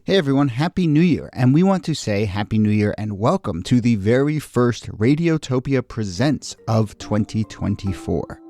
Hey everyone, Happy New Year, and we want to say Happy New Year and welcome to the very first Radiotopia Presents of 2024.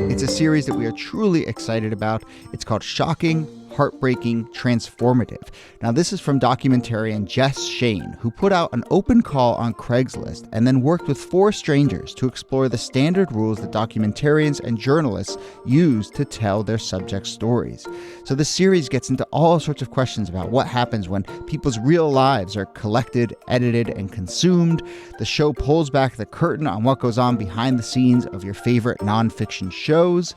It's a series that we are truly excited about. It's called Shocking, Heartbreaking, Transformative. Now, this is from documentarian Jess Shane, who put out an open call on Craigslist and then worked with 4 strangers to explore the standard rules that documentarians and journalists use to tell their subject stories. So the series gets into all sorts of questions about what happens when people's real lives are collected, edited, and consumed. The show pulls back the curtain on what goes on behind the scenes of your favorite nonfiction shows.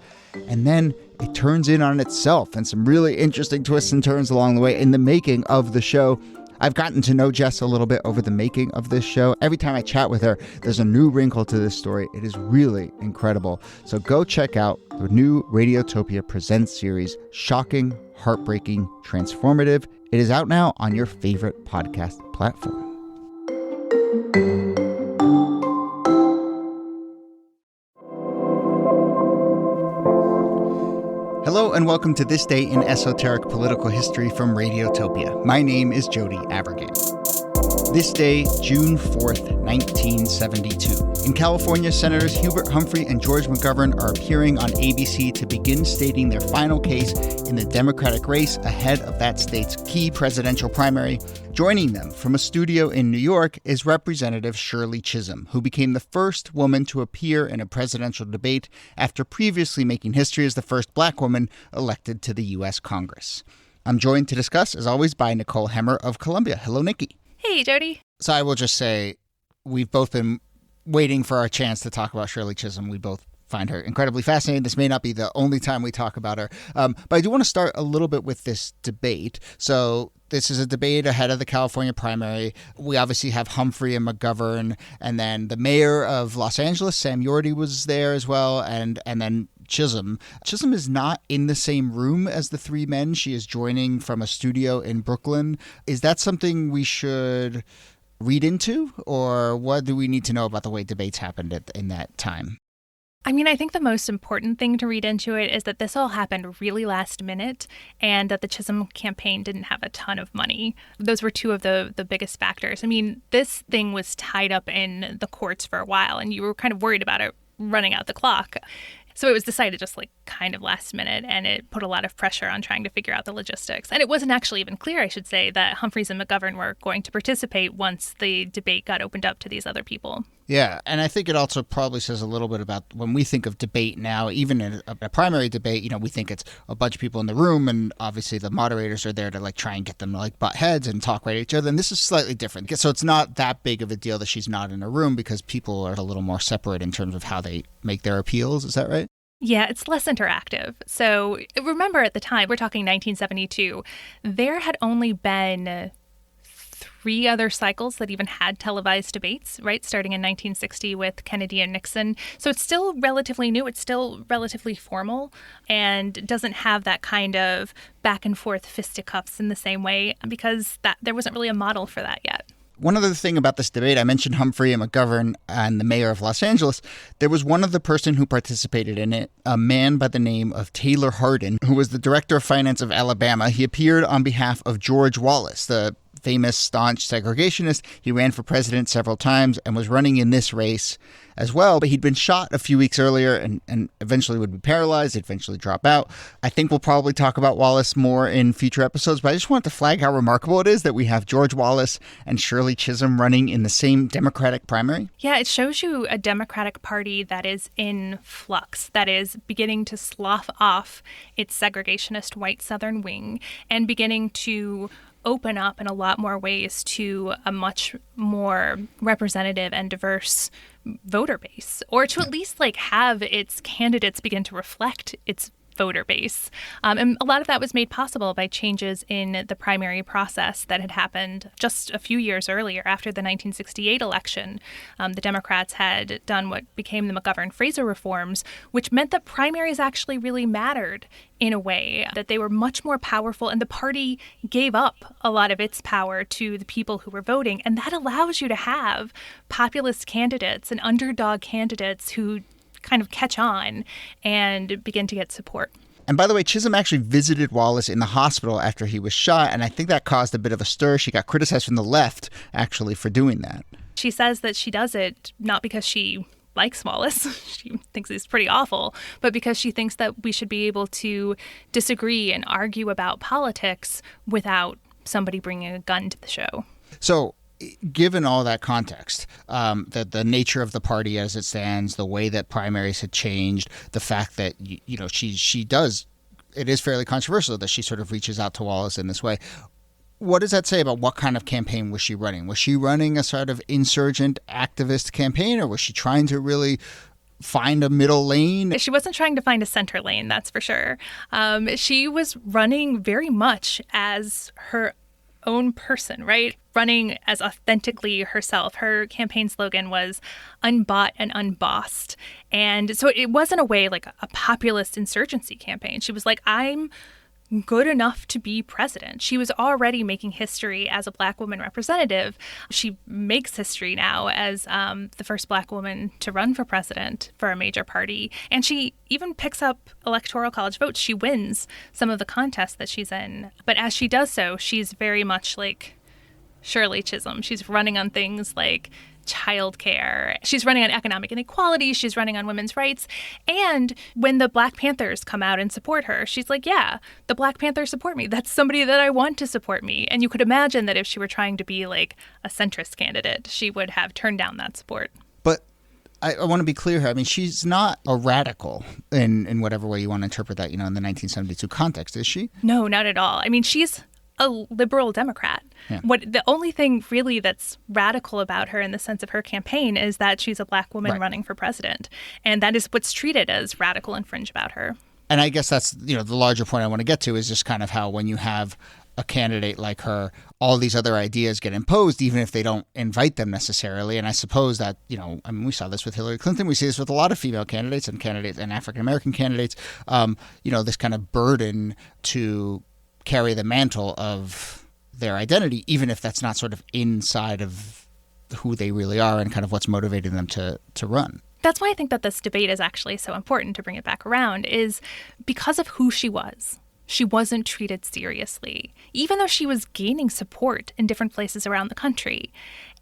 And then it turns in on itself and some really interesting twists and turns along the way in the making of the show. I've gotten to know Jess a little bit over the making of this show. Every time I chat with her, there's a new wrinkle to this story. It is really incredible. So go check out the new Radiotopia Presents series, Shocking, Heartbreaking, Transformative. It is out now on your favorite podcast platform. Hello and welcome to This Day in Esoteric Political History from Radiotopia. My name is Jody, Avirgan. This day, June 4th, 1972. In California, Senators Hubert Humphrey and George McGovern are appearing on ABC to begin stating their final case in the Democratic race ahead of that state's key presidential primary. Joining them from a studio in New York is Representative Shirley Chisholm, who became the first woman to appear in a presidential debate after previously making history as the first black woman elected to the U.S. Congress. I'm joined to discuss, as always, by Nicole Hemmer of Columbia. Hello, Nikki. Hey, Jody. So I will just say we've both been waiting for our chance to talk about Shirley Chisholm. We both find her incredibly fascinating. This may not be the only time we talk about her. But I do want to start a little bit with this debate. So this is a debate ahead of the California primary. We obviously have Humphrey and McGovern, and then the mayor of Los Angeles, Sam Yorty, was there as well, and then Chisholm. Chisholm is not in the same room as the 3 men. She is joining from a studio in Brooklyn. Is that something we should read into, or what do we need to know about the way debates happened in that time? I mean, I think the most important thing to read into it is that this all happened really last minute and that the Chisholm campaign didn't have a ton of money. Those were 2 of the biggest factors. I mean, this thing was tied up in the courts for a while and you were kind of worried about it running out the clock. So it was decided just kind of last minute, and it put a lot of pressure on trying to figure out the logistics. And it wasn't actually even clear, I should say, that Humphreys and McGovern were going to participate once the debate got opened up to these other people. Yeah, and I think it also probably says a little bit about when we think of debate now, even in a primary debate, we think it's a bunch of people in the room, and obviously the moderators are there to try and get them to butt heads and talk right at each other. And this is slightly different. So it's not that big of a deal that she's not in a room because people are a little more separate in terms of how they make their appeals. Is that right? Yeah, it's less interactive. So remember at the time, we're talking 1972, there had only been 3 other cycles that even had televised debates, right? Starting in 1960 with Kennedy and Nixon. So it's still relatively new. It's still relatively formal and doesn't have that kind of back and forth fisticuffs in the same way because there wasn't really a model for that yet. One other thing about this debate, I mentioned Humphrey and McGovern and the mayor of Los Angeles. There was one other person who participated in it, a man by the name of Taylor Hardin, who was the director of finance of Alabama. He appeared on behalf of George Wallace, the famous staunch segregationist. He ran for president several times and was running in this race as well, but he'd been shot a few weeks earlier and eventually would be paralyzed, eventually drop out. I think we'll probably talk about Wallace more in future episodes, but I just wanted to flag how remarkable it is that we have George Wallace and Shirley Chisholm running in the same Democratic primary. Yeah, it shows you a Democratic Party that is in flux, that is beginning to slough off its segregationist white Southern wing and beginning to open up in a lot more ways to a much more representative and diverse voter base, or to at least have its candidates begin to reflect its voter base. And a lot of that was made possible by changes in the primary process that had happened just a few years earlier after the 1968 election. The Democrats had done what became the McGovern-Fraser reforms, which meant that primaries actually really mattered in a way, that they were much more powerful, and the party gave up a lot of its power to the people who were voting. And that allows you to have populist candidates and underdog candidates who kind of catch on and begin to get support. And by the way, Chisholm actually visited Wallace in the hospital after he was shot, and I think that caused a bit of a stir. She got criticized from the left, actually, for doing that. She says that she does it not because she likes Wallace, she thinks he's pretty awful, but because she thinks that we should be able to disagree and argue about politics without somebody bringing a gun to the show. So, given all that context, the nature of the party as it stands, the way that primaries had changed, the fact that, she does, it is fairly controversial that she sort of reaches out to Wallace in this way. What does that say about what kind of campaign was she running? Was she running a sort of insurgent activist campaign, or was she trying to really find a middle lane? She wasn't trying to find a center lane, that's for sure. She was running very much as her own person, right? Running as authentically herself. Her campaign slogan was unbought and unbossed. And so it wasn't a way like a populist insurgency campaign. She was like, I'm good enough to be president. She was already making history as a Black woman representative. She makes history now as the first Black woman to run for president for a major party. And she even picks up electoral college votes. She wins some of the contests that she's in. But as she does so, she's very much like Shirley Chisholm. She's running on things like childcare. She's running on economic inequality. She's running on women's rights. And when the Black Panthers come out and support her, she's like, yeah, the Black Panthers support me. That's somebody that I want to support me. And you could imagine that if she were trying to be like a centrist candidate, she would have turned down that support. But I want to be clear here. I mean, she's not a radical in whatever way you want to interpret that, in the 1972 context, is she? No, not at all. I mean, she's a liberal Democrat. Yeah. The only thing really that's radical about her in the sense of her campaign is that she's a Black woman running for president. And that is what's treated as radical and fringe about her. And I guess that's, the larger point I want to get to is just kind of how when you have a candidate like her, all these other ideas get imposed, even if they don't invite them necessarily. And I suppose that, we saw this with Hillary Clinton. We see this with a lot of female candidates and African-American candidates, this kind of burden to carry the mantle of their identity, even if that's not sort of inside of who they really are and kind of what's motivating them to run. That's why I think that this debate is actually so important, to bring it back around, is because of who she was. She wasn't treated seriously, even though she was gaining support in different places around the country.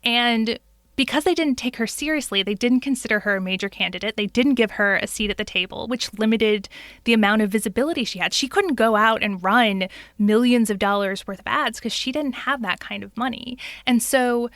And because they didn't take her seriously, they didn't consider her a major candidate. They didn't give her a seat at the table, which limited the amount of visibility she had. She couldn't go out and run millions of dollars worth of ads because she didn't have that kind of money. And so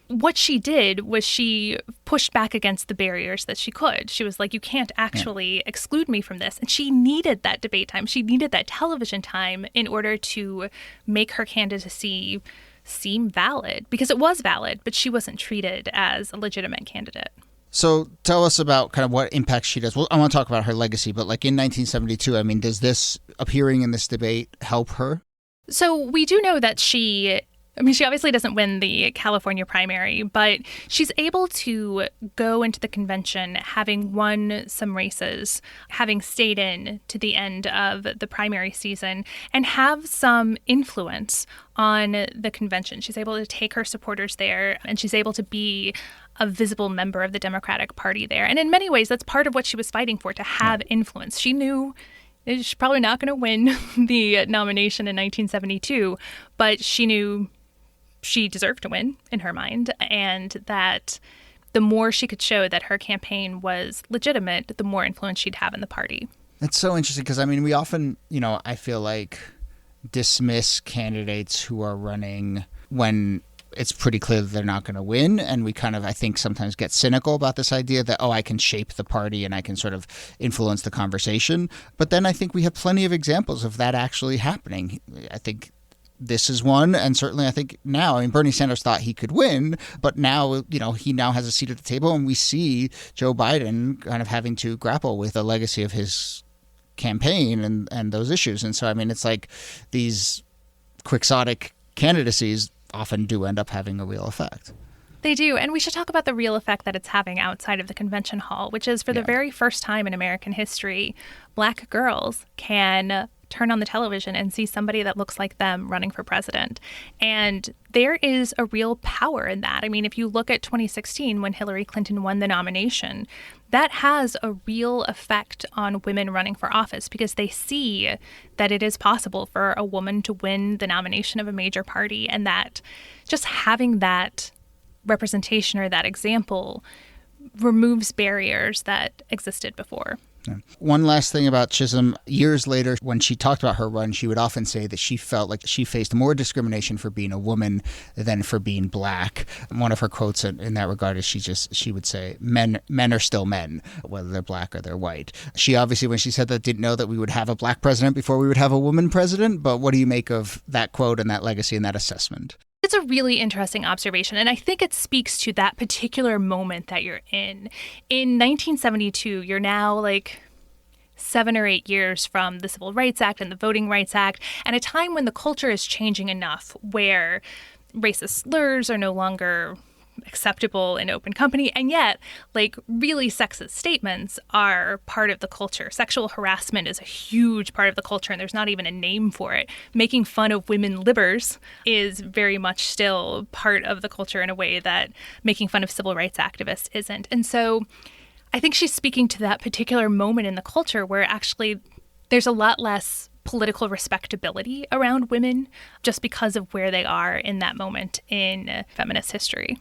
what she did was she pushed back against the barriers that she could. She was like, you can't actually exclude me from this. And she needed that debate time. She needed that television time in order to make her candidacy seem valid, because it was valid, but she wasn't treated as a legitimate candidate. So tell us about kind of what impact she does. Well, I want to talk about her legacy, but like in 1972, I mean, does this appearing in this debate help her? So we do know that she obviously doesn't win the California primary, but she's able to go into the convention having won some races, having stayed in to the end of the primary season, and have some influence on the convention. She's able to take her supporters there, and she's able to be a visible member of the Democratic Party there. And in many ways, that's part of what she was fighting for, to have influence. She knew she's probably not going to win the nomination in 1972, but she knew she deserved to win in her mind, and that the more she could show that her campaign was legitimate, the more influence she'd have in the party. It's so interesting because, I mean, we often, I feel like dismiss candidates who are running when it's pretty clear that they're not going to win. And we kind of, I think, sometimes get cynical about this idea that, I can shape the party and I can sort of influence the conversation. But then I think we have plenty of examples of that actually happening. I think this is one, and certainly I think now, Bernie Sanders thought he could win, but now, he now has a seat at the table, and we see Joe Biden kind of having to grapple with the legacy of his campaign and those issues. And so, I mean, it's like these quixotic candidacies often do end up having a real effect. They do. And we should talk about the real effect that it's having outside of the convention hall, which is for the very first time in American history, Black girls can turn on the television and see somebody that looks like them running for president. And there is a real power in that. I mean, if you look at 2016, when Hillary Clinton won the nomination, that has a real effect on women running for office because they see that it is possible for a woman to win the nomination of a major party, and that just having that representation or that example removes barriers that existed before. Yeah. One last thing about Chisholm. Years later, when she talked about her run, she would often say that she felt like she faced more discrimination for being a woman than for being black. And one of her quotes in that regard is she would say, men are still men, whether they're black or they're white. She obviously, when she said that, didn't know that we would have a black president before we would have a woman president. But what do you make of that quote and that legacy and that assessment? It's a really interesting observation, and I think it speaks to that particular moment that you're in. In 1972, you're now like 7 or 8 years from the Civil Rights Act and the Voting Rights Act, and a time when the culture is changing enough where racist slurs are no longer acceptable in open company, and yet like really sexist statements are part of the culture. Sexual harassment is a huge part of the culture, and there's not even a name for it. Making fun of women libbers is very much still part of the culture in a way that making fun of civil rights activists isn't. And so I think she's speaking to that particular moment in the culture where actually there's a lot less political respectability around women just because of where they are in that moment in feminist history.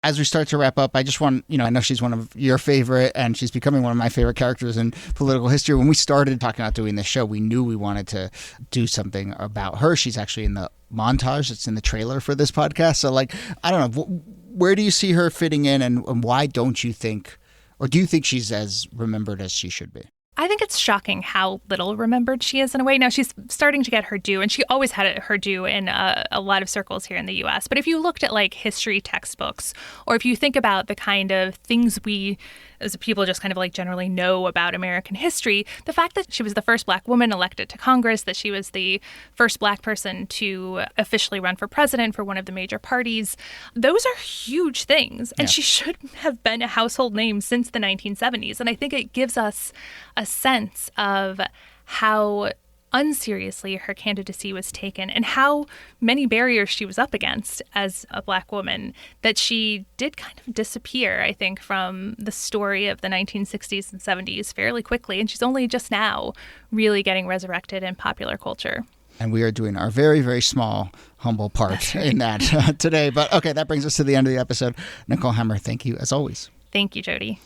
As we start to wrap up, I just want, I know she's one of your favorite and she's becoming one of my favorite characters in political history. When we started talking about doing this show, we knew we wanted to do something about her. She's actually in the montage. It's in the trailer for this podcast. So I don't know, where do you see her fitting in and why don't you think, or do you think she's as remembered as she should be? I think it's shocking how little remembered she is in a way. Now, she's starting to get her due, and she always had her due in a lot of circles here in the U.S. But if you looked at history textbooks, or if you think about the kind of things we as people just kind of generally know about American history, the fact that she was the first black woman elected to Congress, that she was the first black person to officially run for president for one of the major parties, those are huge things. And she should have been a household name since the 1970s. And I think it gives us a sense of how unseriously her candidacy was taken and how many barriers she was up against as a black woman, that she did kind of disappear, I think, from the story of the 1960s and 70s fairly quickly. And she's only just now really getting resurrected in popular culture. And we are doing our very, very small, humble part in that today. But okay, that brings us to the end of the episode. Nicole Hammer, thank you as always. Thank you, Jody.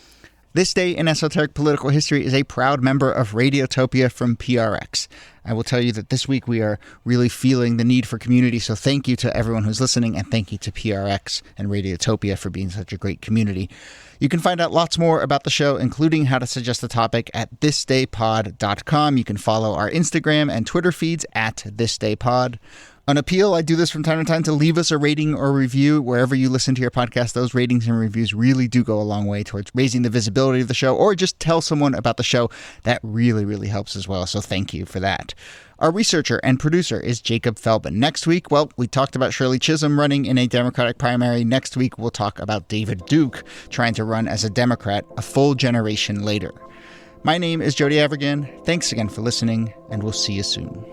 This Day in Esoteric Political History is a proud member of Radiotopia from PRX. I will tell you that this week we are really feeling the need for community, so thank you to everyone who's listening, and thank you to PRX and Radiotopia for being such a great community. You can find out lots more about the show, including how to suggest a topic, at thisdaypod.com. You can follow our Instagram and Twitter feeds at thisdaypod. On appeal, I do this from time to time to leave us a rating or review wherever you listen to your podcast. Those ratings and reviews really do go a long way towards raising the visibility of the show, or just tell someone about the show. That really, really helps as well. So thank you for that. Our researcher and producer is Jacob Feldman. Next week, we talked about Shirley Chisholm running in a Democratic primary. Next week, we'll talk about David Duke trying to run as a Democrat a full generation later. My name is Jody Avirgan. Thanks again for listening, and we'll see you soon.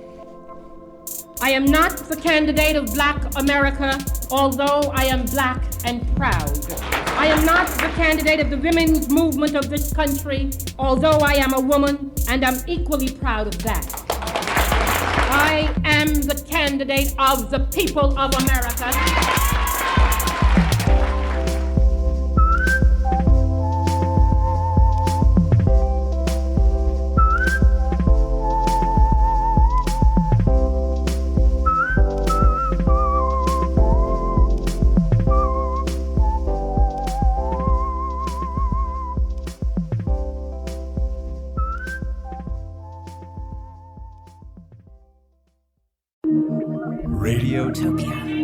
I am not the candidate of Black America, although I am black and proud. I am not the candidate of the women's movement of this country, although I am a woman, and I'm equally proud of that. I am the candidate of the people of America. Radiotopia.